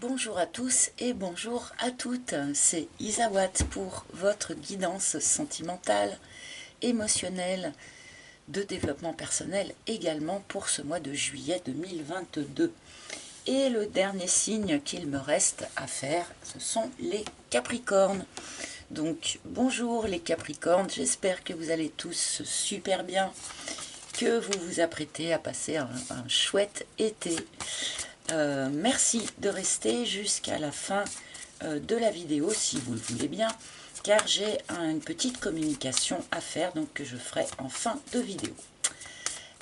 Bonjour à tous et bonjour à toutes, c'est Isawat pour votre guidance sentimentale, émotionnelle, de développement personnel également pour ce mois de juillet 2022. Et le dernier signe qu'il me reste à faire, ce sont les Capricornes. Donc bonjour les Capricornes, j'espère que vous allez tous super bien, que vous vous apprêtez à passer un chouette été. Merci de rester jusqu'à la fin de la vidéo si vous le voulez bien, car j'ai une petite communication à faire donc que je ferai en fin de vidéo.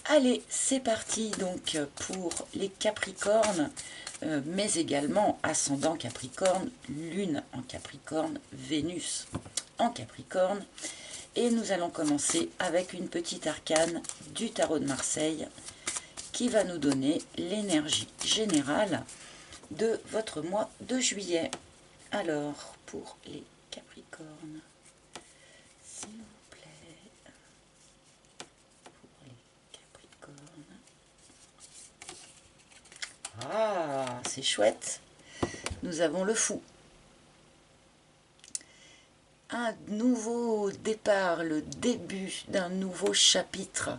Allez, c'est parti donc pour les Capricornes, mais également ascendant Capricorne, Lune en Capricorne, Vénus en Capricorne. Et nous allons commencer avec une petite arcane du tarot de Marseille qui va nous donner l'énergie générale de votre mois de juillet. Alors, pour les Capricornes, s'il vous plaît, pour les Capricornes. Ah, c'est chouette. Nous avons le fou. Un nouveau départ, le début d'un nouveau chapitre.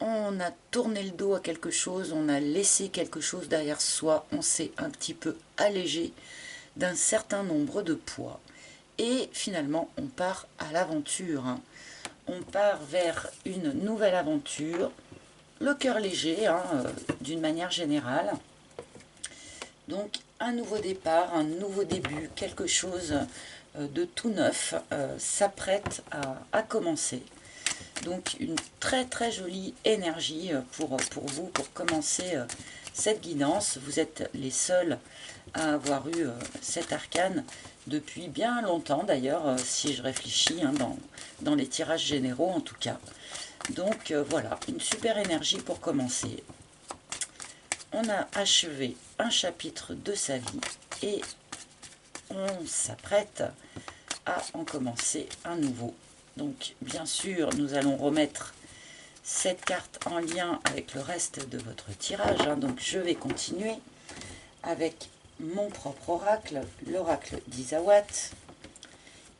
On a tourné le dos à quelque chose, on a laissé quelque chose derrière soi, on s'est un petit peu allégé d'un certain nombre de poids. Et finalement, on part à l'aventure. On part vers une nouvelle aventure, le cœur léger, d'une manière générale. Donc, un nouveau départ, un nouveau début, quelque chose de tout neuf s'apprête à commencer. Donc une très très jolie énergie pour vous, pour commencer cette guidance. Vous êtes les seuls à avoir eu cette arcane depuis bien longtemps d'ailleurs, si je réfléchis, dans les tirages généraux en tout cas. Donc voilà, une super énergie pour commencer. On a achevé un chapitre de sa vie et on s'apprête à en commencer un nouveau. Donc bien sûr, nous allons remettre cette carte en lien avec le reste de votre tirage. Donc je vais continuer avec mon propre oracle, l'oracle d'Isawat,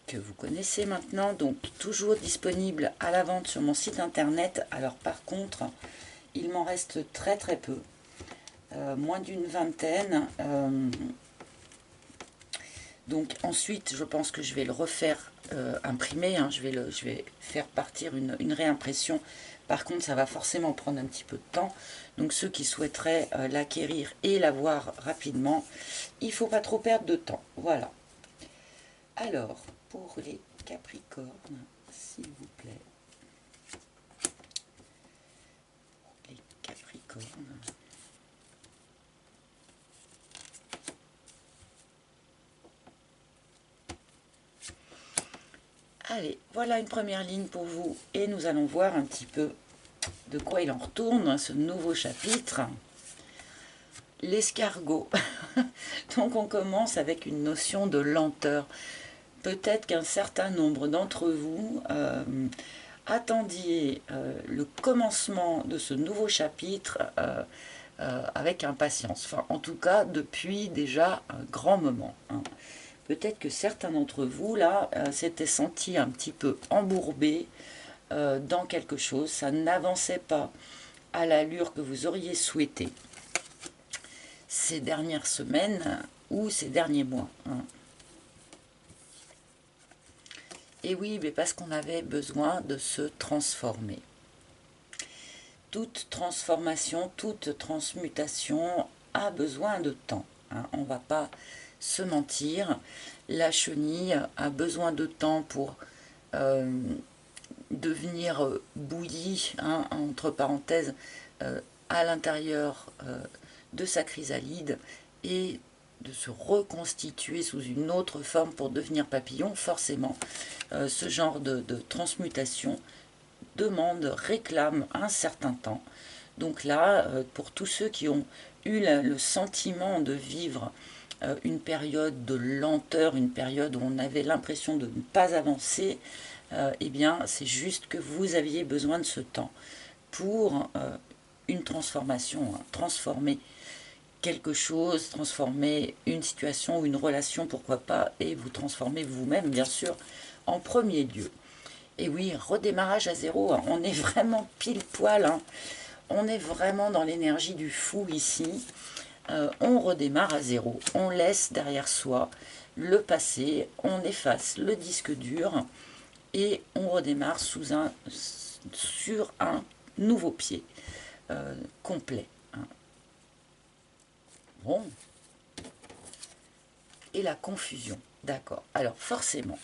que vous connaissez maintenant, donc toujours disponible à la vente sur mon site internet. Alors par contre, il m'en reste très très peu, moins d'une vingtaine. Donc ensuite, je pense que je vais le refaire imprimer, je vais faire partir une réimpression. Par contre, ça va forcément prendre un petit peu de temps. Donc ceux qui souhaiteraient l'acquérir et l'avoir rapidement, il ne faut pas trop perdre de temps. Voilà. Alors, pour les Capricornes, s'il vous plaît. Les Capricornes. Allez, voilà une première ligne pour vous et nous allons voir un petit peu de quoi il en retourne, ce nouveau chapitre. L'escargot. Donc on commence avec une notion de lenteur. Peut-être qu'un certain nombre d'entre vous attendiez le commencement de ce nouveau chapitre avec impatience. Enfin, en tout cas, depuis déjà un grand moment. Peut-être que certains d'entre vous, là, s'étaient sentis un petit peu embourbés dans quelque chose. Ça n'avançait pas à l'allure que vous auriez souhaité ces dernières semaines ou ces derniers mois. Et oui, mais parce qu'on avait besoin de se transformer. Toute transformation, toute transmutation a besoin de temps. On ne va pas se mentir. La chenille a besoin de temps pour devenir bouillie, entre parenthèses, à l'intérieur de sa chrysalide et de se reconstituer sous une autre forme pour devenir papillon. Forcément, ce genre de transmutation demande, réclame un certain temps. Donc là, pour tous ceux qui ont eu le sentiment de vivre une période de lenteur, une période où on avait l'impression de ne pas avancer, eh bien c'est juste que vous aviez besoin de ce temps pour une transformation, transformer quelque chose, transformer une situation ou une relation, pourquoi pas, et vous transformer vous-même, bien sûr, en premier lieu. Et oui, redémarrage à zéro, hein. On est vraiment pile poil, hein. On est vraiment dans l'énergie du fou ici. On redémarre à zéro, on laisse derrière soi le passé, on efface le disque dur et on redémarre sur un nouveau pied complet. Hein. Bon. Et la confusion, d'accord. Alors forcément,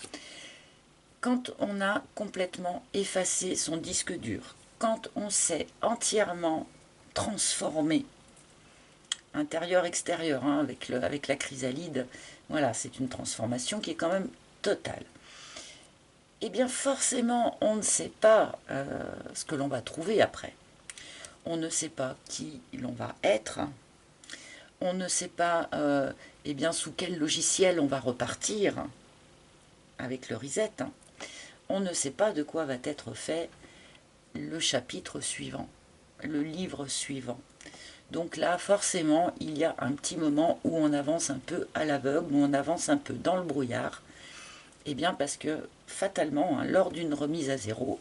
quand on a complètement effacé son disque dur, quand on s'est entièrement transformé, intérieur-extérieur, hein, avec la chrysalide, voilà, c'est une transformation qui est quand même totale. Eh bien forcément, on ne sait pas ce que l'on va trouver après. On ne sait pas qui l'on va être. On ne sait pas eh bien, sous quel logiciel on va repartir avec le reset. On ne sait pas de quoi va être fait le chapitre suivant, le livre suivant. Donc là, forcément, il y a un petit moment où on avance un peu à l'aveugle, où on avance un peu dans le brouillard. Eh bien parce que, fatalement, hein, lors d'une remise à zéro,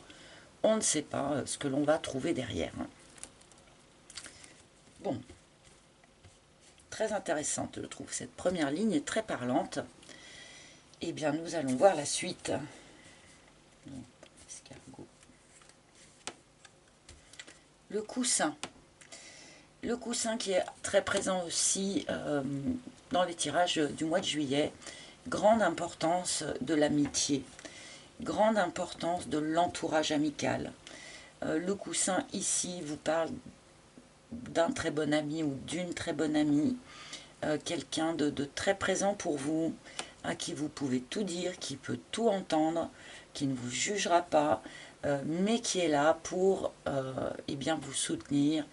on ne sait pas ce que l'on va trouver derrière. Bon, très intéressante, je trouve. Cette première ligne est très parlante. Eh bien, nous allons voir la suite. Donc, escargot. Le coussin. Le coussin qui est très présent aussi dans les tirages du mois de juillet. Grande importance de l'amitié. Grande importance de l'entourage amical. Le coussin ici vous parle d'un très bon ami ou d'une très bonne amie. Quelqu'un de très présent pour vous, à qui vous pouvez tout dire, qui peut tout entendre, qui ne vous jugera pas, mais qui est là pour eh bien, vous soutenir,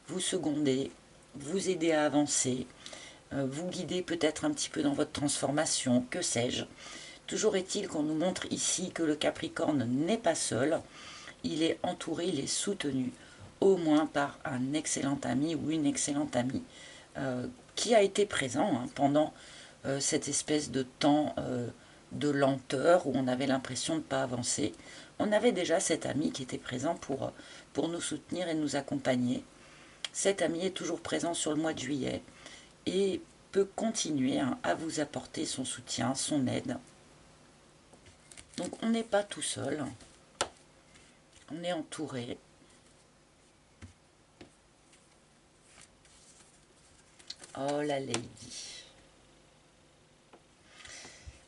vous seconder, vous aider à avancer, vous guider peut-être un petit peu dans votre transformation, que sais-je. Toujours est-il qu'on nous montre ici que le Capricorne n'est pas seul, il est entouré, il est soutenu, au moins par un excellent ami ou une excellente amie, qui a été présent hein, pendant cette espèce de temps de lenteur où on avait l'impression de ne pas avancer. On avait déjà cet ami qui était présent pour nous soutenir et nous accompagner. Cet ami est toujours présent sur le mois de juillet et peut continuer hein, à vous apporter son soutien, son aide. Donc on n'est pas tout seul, on est entouré. Oh la lady.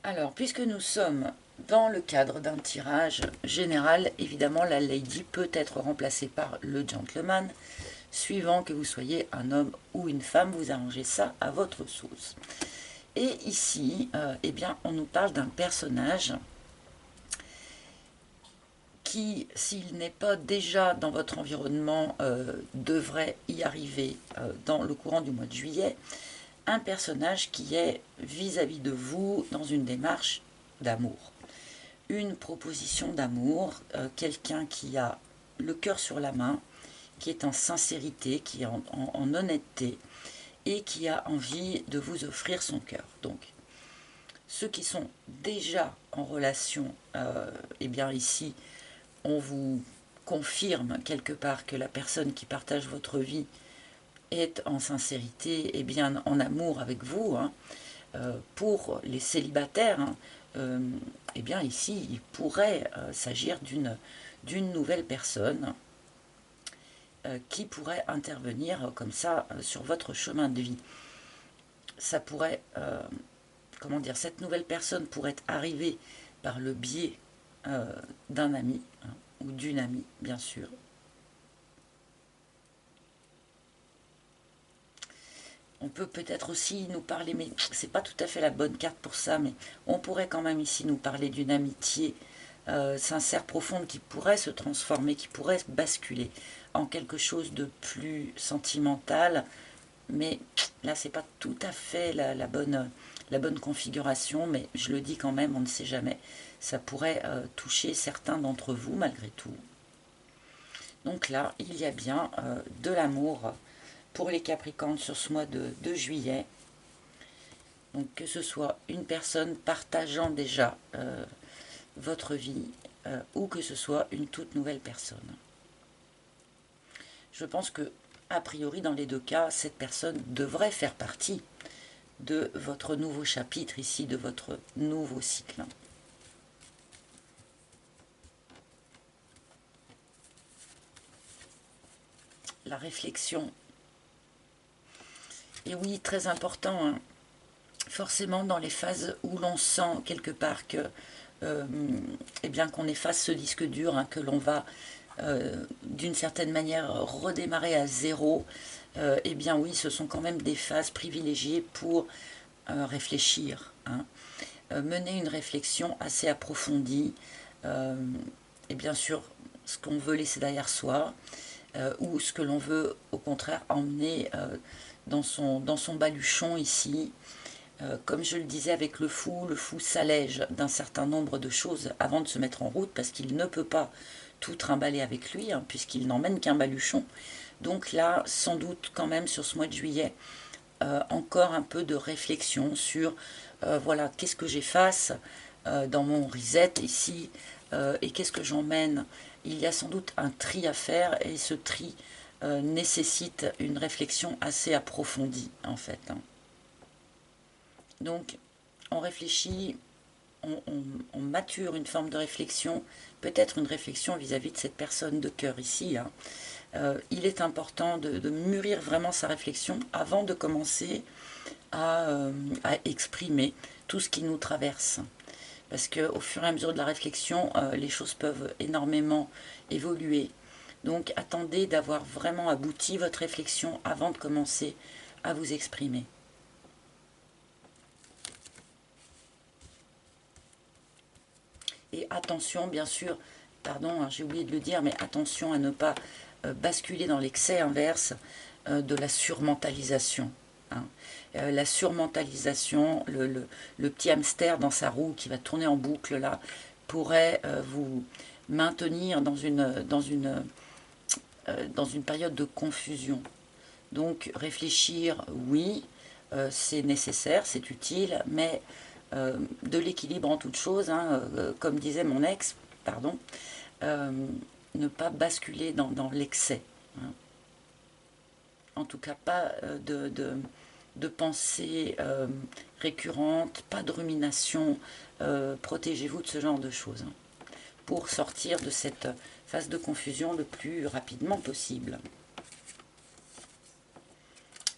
Alors, puisque nous sommes dans le cadre d'un tirage général, évidemment, la lady peut être remplacée par le gentleman, suivant que vous soyez un homme ou une femme, vous arrangez ça à votre sauce. Et ici, eh bien, on nous parle d'un personnage qui, s'il n'est pas déjà dans votre environnement, devrait y arriver dans le courant du mois de juillet. Un personnage qui est vis-à-vis de vous dans une démarche d'amour. Une proposition d'amour, quelqu'un qui a le cœur sur la main, qui est en sincérité, qui est en honnêteté et qui a envie de vous offrir son cœur. Donc, ceux qui sont déjà en relation, eh bien ici, on vous confirme quelque part que la personne qui partage votre vie est en sincérité et bien en amour avec vous. Hein. Pour les célibataires, hein, eh bien ici, il pourrait s'agir d'une nouvelle personne qui pourrait intervenir comme ça sur votre chemin de vie. Ça pourrait, comment dire, cette nouvelle personne pourrait arriver par le biais d'un ami hein, ou d'une amie, bien sûr. On peut peut-être aussi nous parler, mais c'est pas tout à fait la bonne carte pour ça, mais on pourrait quand même ici nous parler d'une amitié sincère, profonde, qui pourrait se transformer, qui pourrait basculer en quelque chose de plus sentimental, mais là c'est pas tout à fait la bonne configuration, mais je le dis quand même, on ne sait jamais, ça pourrait toucher certains d'entre vous malgré tout. Donc là, il y a bien de l'amour pour les Capricornes sur ce mois de juillet. Donc que ce soit une personne partageant déjà votre vie ou que ce soit une toute nouvelle personne. Je pense que, a priori, dans les deux cas, cette personne devrait faire partie de votre nouveau chapitre ici, de votre nouveau cycle. La réflexion. Et oui, très important, hein. Forcément dans les phases où l'on sent quelque part que eh bien qu'on efface ce disque dur, hein, que l'on va d'une certaine manière redémarrer à zéro, eh bien oui, ce sont quand même des phases privilégiées pour réfléchir, hein. Mener une réflexion assez approfondie, et bien sûr ce qu'on veut laisser derrière soi, ou ce que l'on veut au contraire emmener dans son baluchon ici. Comme je le disais avec le fou s'allège d'un certain nombre de choses avant de se mettre en route, parce qu'il ne peut pas tout trimballer avec lui, hein, puisqu'il n'emmène qu'un baluchon. Donc là, sans doute quand même sur ce mois de juillet, encore un peu de réflexion sur, voilà, qu'est-ce que j'efface dans mon reset ici, et qu'est-ce que j'emmène. Il y a sans doute un tri à faire, et ce tri nécessite une réflexion assez approfondie, en fait, hein. Donc, on réfléchit, on mature une forme de réflexion, peut-être une réflexion vis-à-vis de cette personne de cœur ici, hein. Il est important de mûrir vraiment sa réflexion avant de commencer à exprimer tout ce qui nous traverse. Parce qu'au fur et à mesure de la réflexion, les choses peuvent énormément évoluer. Donc attendez d'avoir vraiment abouti votre réflexion avant de commencer à vous exprimer. Et attention, bien sûr, pardon, hein, j'ai oublié de le dire, mais attention à ne pas basculer dans l'excès inverse de la surmentalisation, hein. La surmentalisation, le petit hamster dans sa roue qui va tourner en boucle là, pourrait vous maintenir dans une période de confusion. Donc réfléchir, oui, c'est nécessaire, c'est utile, mais de l'équilibre en toute chose, hein, comme disait mon ex, pardon, ne pas basculer dans l'excès, hein. En tout cas, pas de pensée récurrente, pas de rumination. Protégez-vous de ce genre de choses, hein, pour sortir de cette phase de confusion le plus rapidement possible.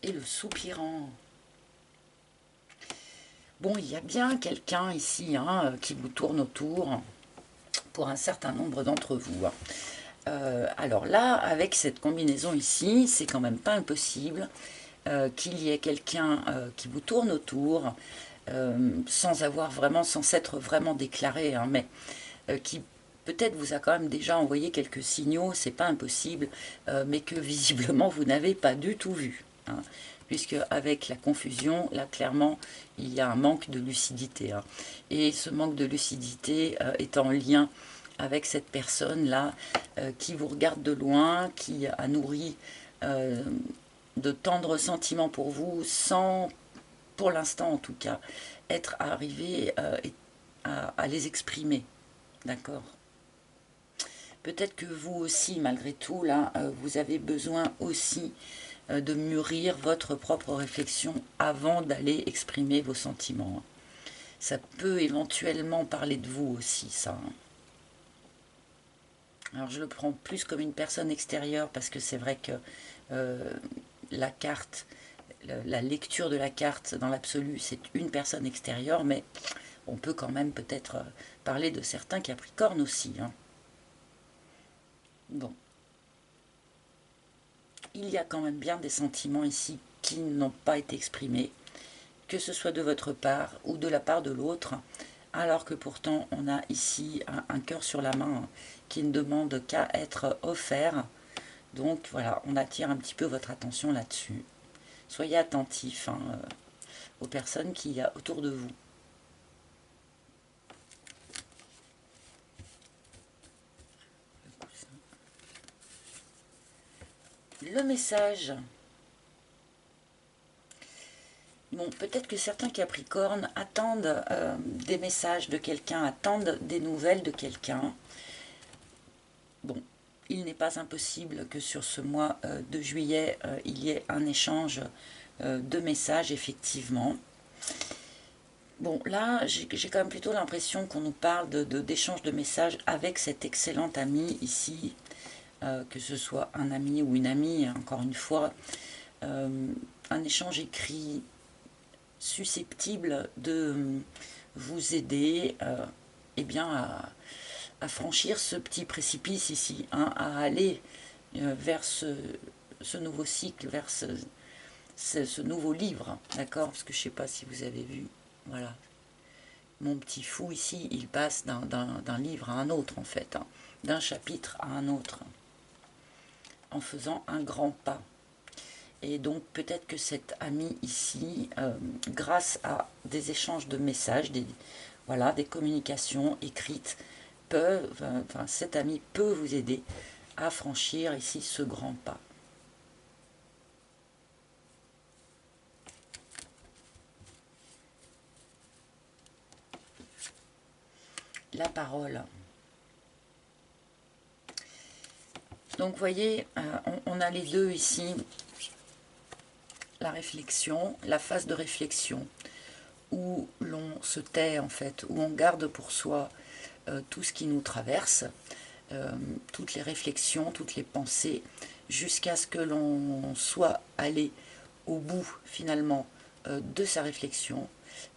Et le soupirant. Bon, il y a bien quelqu'un ici, hein, qui vous tourne autour, pour un certain nombre d'entre vous, hein. Alors là, avec cette combinaison ici, c'est quand même pas impossible qu'il y ait quelqu'un qui vous tourne autour, sans s'être vraiment déclaré, hein, mais qui peut-être vous a quand même déjà envoyé quelques signaux, c'est pas impossible, mais que visiblement vous n'avez pas du tout vu, hein, puisque avec la confusion, là clairement, il y a un manque de lucidité, hein. Et ce manque de lucidité est en lien avec cette personne-là qui vous regarde de loin, qui a nourri de tendres sentiments pour vous, sans, pour l'instant en tout cas, être arrivé à les exprimer. D'accord? Peut-être que vous aussi, malgré tout, là, vous avez besoin aussi de mûrir votre propre réflexion avant d'aller exprimer vos sentiments. Ça peut éventuellement parler de vous aussi, ça. Alors je le prends plus comme une personne extérieure parce que c'est vrai que la carte, la lecture de la carte dans l'absolu, c'est une personne extérieure, mais on peut quand même peut-être parler de certains Capricornes aussi, hein. Bon. Il y a quand même bien des sentiments ici qui n'ont pas été exprimés, que ce soit de votre part ou de la part de l'autre, alors que pourtant on a ici un cœur sur la main, hein, qui ne demande qu'à être offert. Donc voilà, on attire un petit peu votre attention là-dessus. Soyez attentifs, hein, aux personnes qu'il y a autour de vous. Le message. Bon, peut-être que certains Capricornes attendent des messages de quelqu'un, attendent des nouvelles de quelqu'un. Bon, il n'est pas impossible que sur ce mois de juillet, il y ait un échange de messages, effectivement. Bon, là, j'ai quand même plutôt l'impression qu'on nous parle d'échange de messages avec cet excellent ami ici, que ce soit un ami ou une amie, encore une fois, un échange écrit susceptible de vous aider eh bien, à franchir ce petit précipice ici, hein, à aller vers ce nouveau cycle, vers ce nouveau livre, d'accord? Parce que je ne sais pas si vous avez vu, voilà. Mon petit fou ici, il passe d'un livre à un autre en fait, hein, d'un chapitre à un autre, en faisant un grand pas. Et donc peut-être que cet ami ici, grâce à des échanges de messages, voilà, des communications écrites, cet ami peut vous aider à franchir ici ce grand pas. La parole. Donc vous voyez, on a les deux ici, la réflexion, la phase de réflexion, où l'on se tait en fait, où on garde pour soi tout ce qui nous traverse, toutes les réflexions, toutes les pensées, jusqu'à ce que l'on soit allé au bout finalement de sa réflexion.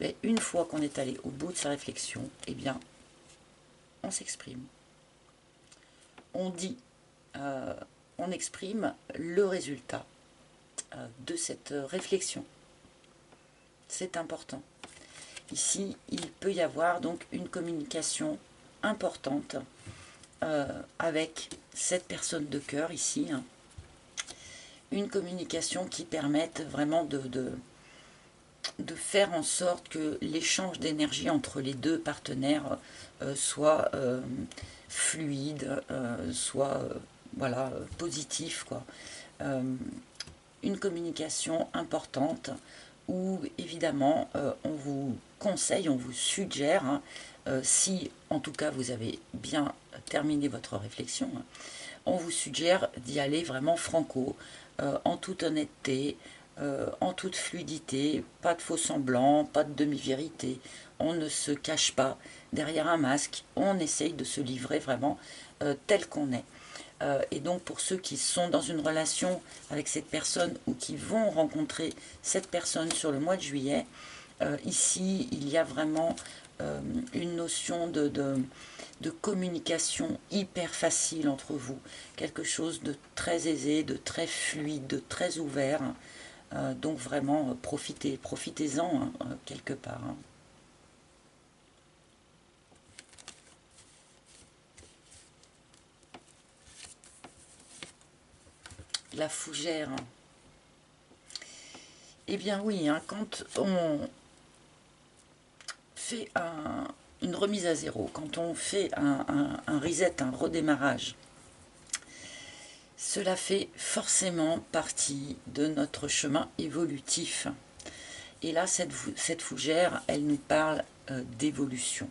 Mais une fois qu'on est allé au bout de sa réflexion, eh bien, on s'exprime. On dit, on exprime le résultat de cette réflexion. C'est important. Ici, il peut y avoir donc une communication importante avec cette personne de cœur ici. Hein. Une communication qui permette vraiment de faire en sorte que l'échange d'énergie entre les deux partenaires soit fluide, soit voilà, positif, quoi. Une communication importante où évidemment on vous conseille, on vous suggère, hein, si en tout cas vous avez bien terminé votre réflexion, hein, on vous suggère d'y aller vraiment franco, en toute honnêteté, en toute fluidité, pas de faux semblants, pas de demi-vérité, on ne se cache pas derrière un masque, on essaye de se livrer vraiment tel qu'on est. Et donc pour ceux qui sont dans une relation avec cette personne ou qui vont rencontrer cette personne sur le mois de juillet, ici il y a vraiment une notion de communication hyper facile entre vous, quelque chose de très aisé, de très fluide, de très ouvert, donc vraiment profitez-en hein, quelque part. Hein. La fougère. Eh bien oui, hein, quand on fait une remise à zéro, quand on fait un reset, un redémarrage, cela fait forcément partie de notre chemin évolutif. Et là, cette fougère, elle nous parle d'évolution.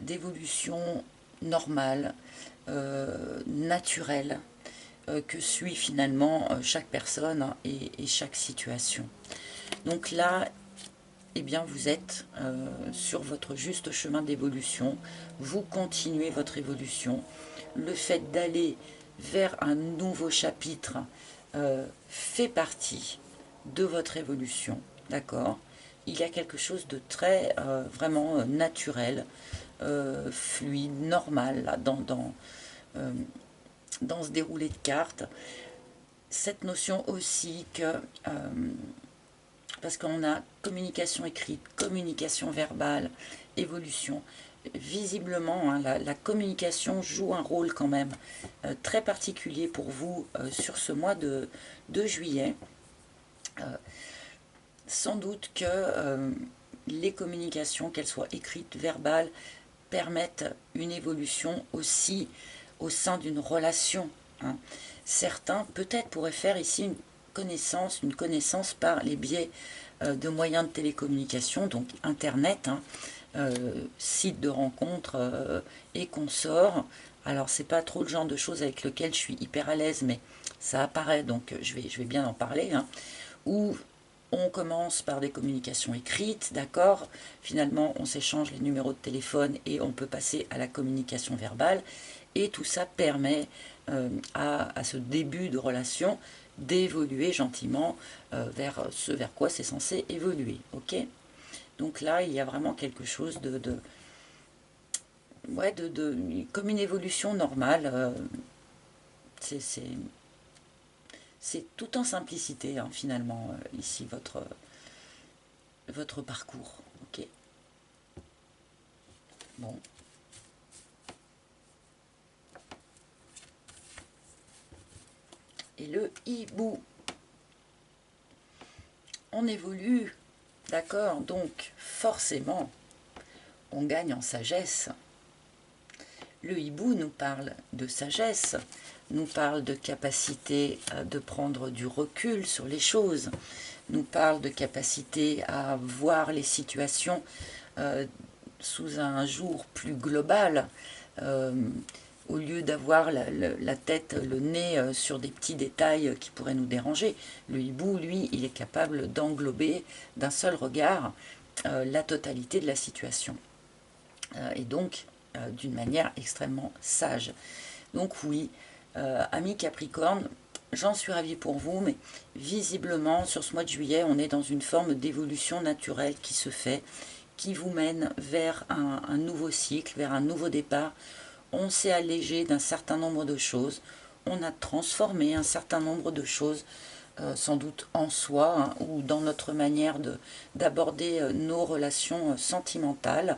D'évolution normale, naturelle, que suit finalement chaque personne hein, et chaque situation. Donc là, eh bien, vous êtes sur votre juste chemin d'évolution, vous continuez votre évolution. Le fait d'aller vers un nouveau chapitre fait partie de votre évolution, d'accord? Il y a quelque chose de très vraiment naturel, fluide, normal là, dans ce déroulé de cartes. Cette notion aussi que, parce qu'on a communication écrite, communication verbale, évolution, visiblement hein, la communication joue un rôle quand même très particulier pour vous sur ce mois de juillet. Sans doute que les communications, qu'elles soient écrites, verbales, permettent une évolution aussi au sein d'une relation. Hein. Certains peut-être pourraient faire ici une une connaissance par les biais de moyens de télécommunication, donc Internet, hein, sites de rencontres et consorts. Alors c'est pas trop le genre de choses avec lequel je suis hyper à l'aise, mais ça apparaît, donc je vais bien en parler, hein, où on commence par des communications écrites, d'accord, finalement on s'échange les numéros de téléphone et on peut passer à la communication verbale, et tout ça permet à ce début de relation d'évoluer gentiment vers ce vers quoi c'est censé évoluer, ok. Donc là, il y a vraiment quelque chose ouais, comme une évolution normale. C'est tout en simplicité, hein, finalement, ici, votre parcours. Ok. Bon. Et le hibou. On évolue, d'accord, donc forcément, on gagne en sagesse. Le hibou nous parle de sagesse, nous parle de capacité de prendre du recul sur les choses, nous parle de capacité à voir les situations sous un jour plus global, au lieu d'avoir la tête, le nez sur des petits détails qui pourraient nous déranger. Le hibou, lui, il est capable d'englober d'un seul regard la totalité de la situation. Et donc, d'une manière extrêmement sage. Donc oui, amis Capricorne, j'en suis ravie pour vous, mais visiblement, sur ce mois de juillet, on est dans une forme d'évolution naturelle qui se fait, qui vous mène vers un nouveau cycle, vers un nouveau départ. On s'est allégé d'un certain nombre de choses, on a transformé un certain nombre de choses, sans doute en soi, hein, ou dans notre manière d'aborder nos relations sentimentales.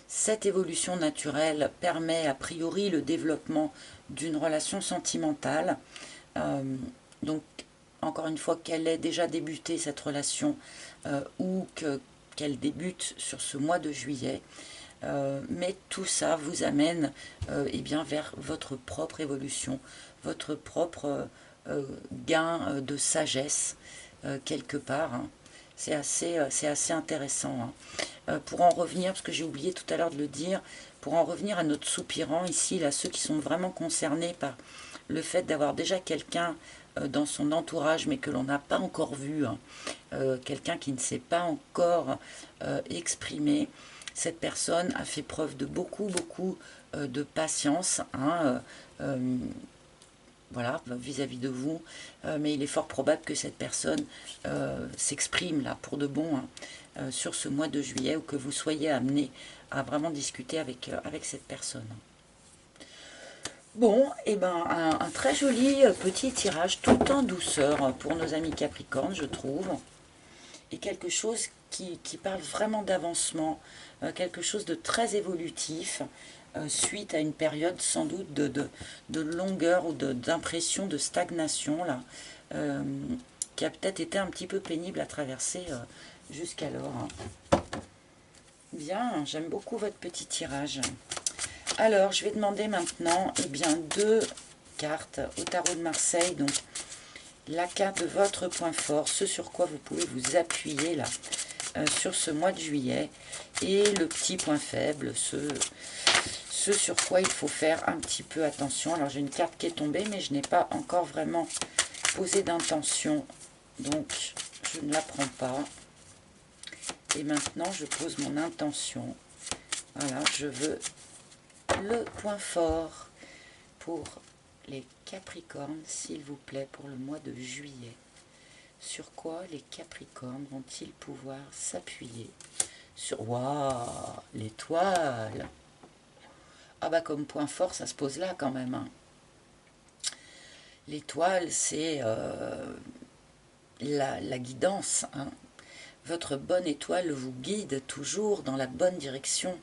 Cette évolution naturelle permet a priori le développement d'une relation sentimentale. Donc, encore une fois, qu'elle ait déjà débuté cette relation ou qu'elle débute sur ce mois de juillet. Mais tout ça vous amène eh bien, vers votre propre évolution, votre propre gain de sagesse quelque part, hein. C'est assez intéressant, hein. Pour en revenir, parce que j'ai oublié tout à l'heure de le dire, pour en revenir à notre soupirant ici, là, ceux qui sont vraiment concernés par le fait d'avoir déjà quelqu'un dans son entourage, mais que l'on n'a pas encore vu, hein, quelqu'un qui ne s'est pas encore exprimé, cette personne a fait preuve de beaucoup de patience, hein, voilà, vis-à-vis de vous, mais il est fort probable que cette personne s'exprime là pour de bon, hein, sur ce mois de juillet, ou que vous soyez amené à vraiment discuter avec cette personne. Bon, et ben un très joli petit tirage tout en douceur pour nos amis Capricornes, je trouve, et quelque chose qui parle vraiment d'avancement, quelque chose de très évolutif, suite à une période sans doute de longueur ou d'impression de stagnation, là, qui a peut-être été un petit peu pénible à traverser jusqu'alors, hein. Bien, j'aime beaucoup votre petit tirage. Alors, je vais demander maintenant eh bien, 2 cartes au tarot de Marseille. Donc, la carte de votre point fort, ce sur quoi vous pouvez vous appuyer là, sur ce mois de juillet. Et le petit point faible, ce sur quoi il faut faire un petit peu attention. Alors, j'ai une carte qui est tombée, mais je n'ai pas encore vraiment posé d'intention. Donc, je ne la prends pas. Et maintenant, je pose mon intention. Voilà, je veux le point fort pour les Capricornes, s'il vous plaît, pour le mois de juillet. Sur quoi les Capricornes vont-ils pouvoir s'appuyer? Sur... Waouh, l'étoile! Ah bah comme point fort, ça se pose là quand même, hein. L'étoile, c'est la guidance, hein. Votre bonne étoile vous guide toujours dans la bonne direction.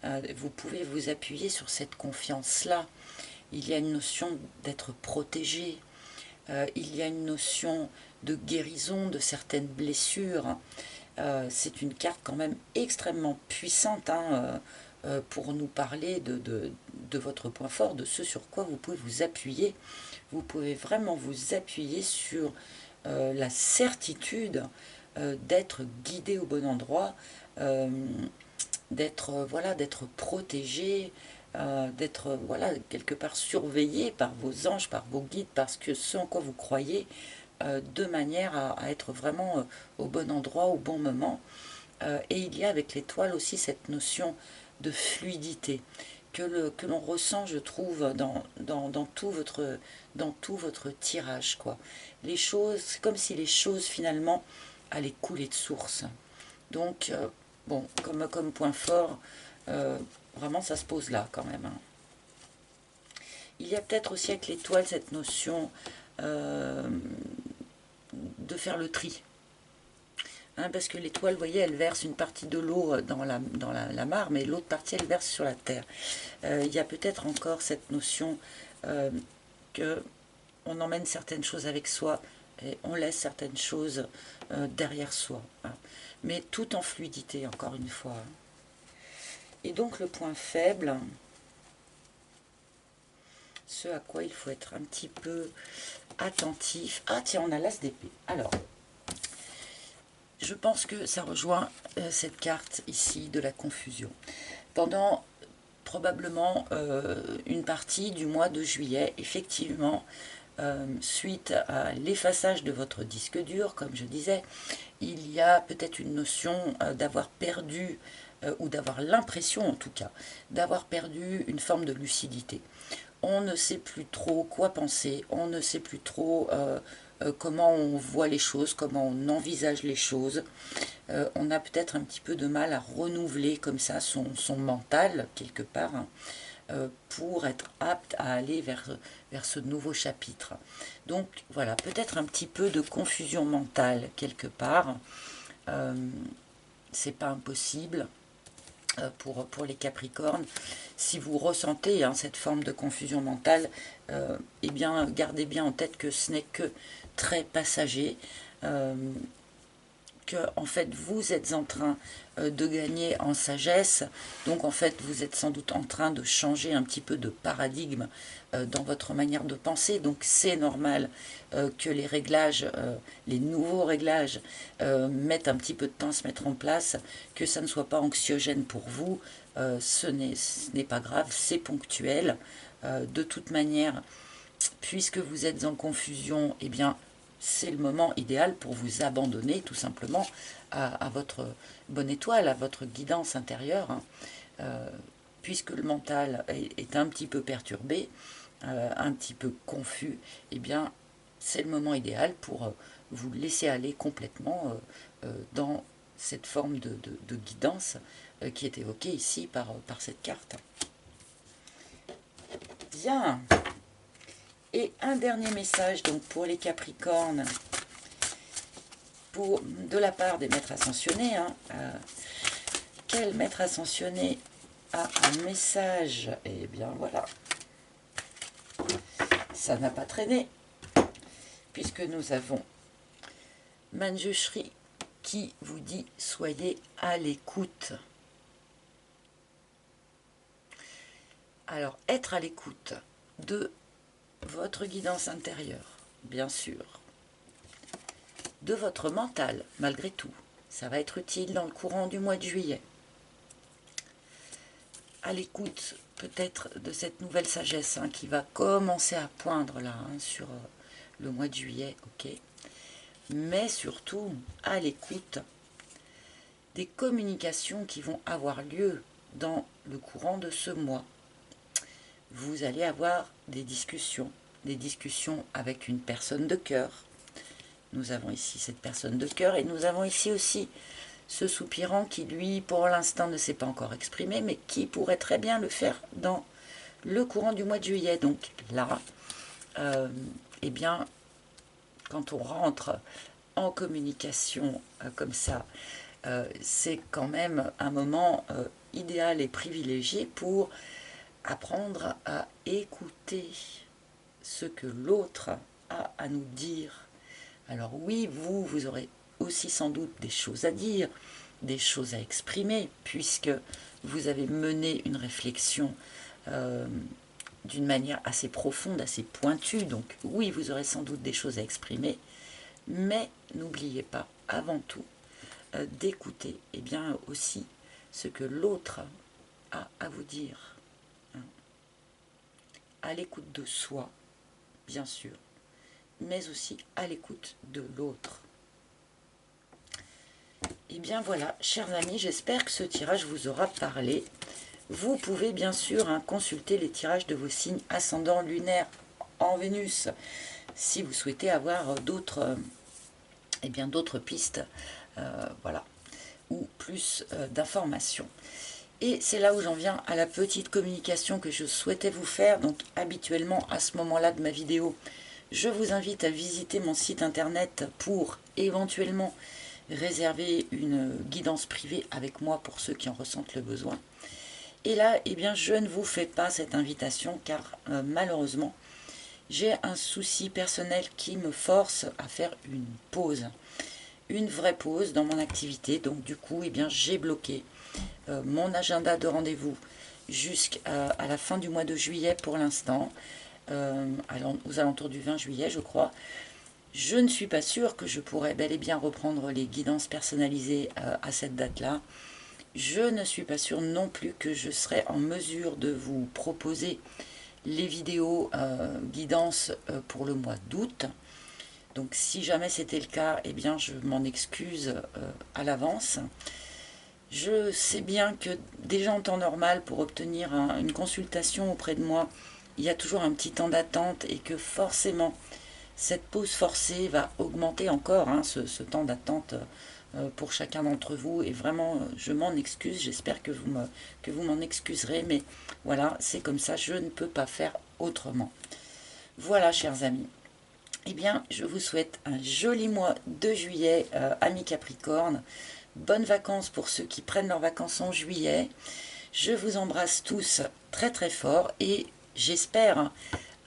Vous pouvez vous appuyer sur cette confiance-là. Il y a une notion d'être protégé. Il y a une notion de guérison de certaines blessures. C'est une carte quand même extrêmement puissante, hein, pour nous parler de votre point fort, de ce sur quoi vous pouvez vous appuyer. Vous pouvez vraiment vous appuyer sur la certitude d'être guidé au bon endroit, d'être protégé, d'être quelque part surveillé par vos anges, par vos guides, parce que ce en quoi vous croyez, de manière à être vraiment au bon endroit, au bon moment. Et il y a avec l'étoile aussi cette notion de fluidité que l'on ressent, je trouve, dans tout votre tirage, quoi. Les choses, c'est comme si les choses, finalement, allaient couler de source. Donc, bon, comme point fort, vraiment, ça se pose là, quand même, hein. Il y a peut-être aussi avec l'étoile cette notion de faire le tri. Hein, parce que l'étoile, vous voyez, elle verse une partie de l'eau dans la mare, mais l'autre partie, elle verse sur la terre. Il y a peut-être encore cette notion que on emmène certaines choses avec soi et on laisse certaines choses derrière soi. Hein. Mais tout en fluidité, encore une fois. Et donc le point faible, ce à quoi il faut être un petit peu attentif. Ah tiens, on a l'as d'épée. Alors, je pense que ça rejoint cette carte ici de la confusion. Pendant probablement une partie du mois de juillet, effectivement, suite à l'effaçage de votre disque dur, comme je disais, il y a peut-être une notion d'avoir perdu, ou d'avoir l'impression en tout cas, d'avoir perdu une forme de lucidité. On ne sait plus trop quoi penser, on ne sait plus trop comment on voit les choses, comment on envisage les choses. On a peut-être un petit peu de mal à renouveler comme ça son mental, quelque part, hein, pour être apte à aller vers ce nouveau chapitre. Donc voilà, peut-être un petit peu de confusion mentale, quelque part. C'est pas impossible. Pour les Capricornes, si vous ressentez cette forme de confusion mentale, eh bien, gardez bien en tête que ce n'est que très passager, que en fait vous êtes en train de gagner en sagesse, donc en fait vous êtes sans doute en train de changer un petit peu de paradigme dans votre manière de penser, donc c'est normal que les réglages, les nouveaux réglages mettent un petit peu de temps à se mettre en place, que ça ne soit pas anxiogène pour vous, ce n'est pas grave, c'est ponctuel. De toute manière, puisque vous êtes en confusion, eh bien c'est le moment idéal pour vous abandonner tout simplement à votre bonne étoile, à votre guidance intérieure, hein. Puisque le mental est un petit peu perturbé, un petit peu confus, eh bien c'est le moment idéal pour vous laisser aller complètement dans cette forme de guidance qui est évoquée ici par cette carte. Bien. Et un dernier message donc pour les Capricornes, de la part des maîtres ascensionnés. Hein, quel maître ascensionné a un message? Eh bien voilà, ça n'a pas traîné, puisque nous avons Manjushri qui vous dit « Soyez à l'écoute ». Alors, être à l'écoute de votre guidance intérieure, bien sûr, de votre mental, malgré tout. Ça va être utile dans le courant du mois de juillet. À l'écoute, peut-être, de cette nouvelle sagesse qui va commencer à poindre là, sur le mois de juillet, ok. Mais surtout, à l'écoute des communications qui vont avoir lieu dans le courant de ce mois. Vous allez avoir des discussions avec une personne de cœur. Nous avons ici cette personne de cœur et nous avons ici aussi ce soupirant qui, lui, pour l'instant, ne s'est pas encore exprimé, mais qui pourrait très bien le faire dans le courant du mois de juillet. Donc là, eh bien, quand on rentre en communication comme ça, c'est quand même un moment idéal et privilégié pour apprendre à écouter ce que l'autre a à nous dire. Alors oui, vous aurez aussi sans doute des choses à dire, des choses à exprimer, puisque vous avez mené une réflexion d'une manière assez profonde, assez pointue. Donc oui, vous aurez sans doute des choses à exprimer, Mais n'oubliez pas, avant tout, d'écouter et bien aussi ce que l'autre a à vous dire. Hein. À l'écoute de soi, bien sûr, mais aussi à l'écoute de l'autre. Et bien voilà, chers amis, j'espère que ce tirage vous aura parlé. Vous pouvez bien sûr consulter les tirages de vos signes ascendants lunaires en Vénus si vous souhaitez avoir d'autres pistes, voilà, ou plus d'informations. Et c'est là où j'en viens à la petite communication que je souhaitais vous faire. Donc habituellement à ce moment-là de ma vidéo, je vous invite à visiter mon site internet pour éventuellement réserver une guidance privée avec moi pour ceux qui en ressentent le besoin. Et là, eh bien, je ne vous fais pas cette invitation car malheureusement, j'ai un souci personnel qui me force à faire une vraie pause dans mon activité. Donc du coup, eh bien, j'ai bloqué mon agenda de rendez-vous jusqu'à la fin du mois de juillet pour l'instant, aux alentours du 20 juillet, je crois. Je ne suis pas sûre que je pourrais bel et bien reprendre les guidances personnalisées à cette date-là. Je ne suis pas sûre non plus que je serai en mesure de vous proposer les vidéos guidance pour le mois d'août. Donc si jamais c'était le cas, eh bien je m'en excuse à l'avance. Je sais bien que déjà en temps normal, pour obtenir une consultation auprès de moi, il y a toujours un petit temps d'attente et que forcément, cette pause forcée va augmenter encore ce temps d'attente pour chacun d'entre vous. Et vraiment, je m'en excuse, j'espère que vous m'en excuserez, mais voilà, c'est comme ça, je ne peux pas faire autrement. Voilà, chers amis. Eh bien, je vous souhaite un joli mois de juillet, amis Capricorne. Bonnes vacances pour ceux qui prennent leurs vacances en juillet. Je vous embrasse tous très très fort et j'espère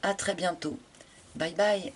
à très bientôt. Bye bye.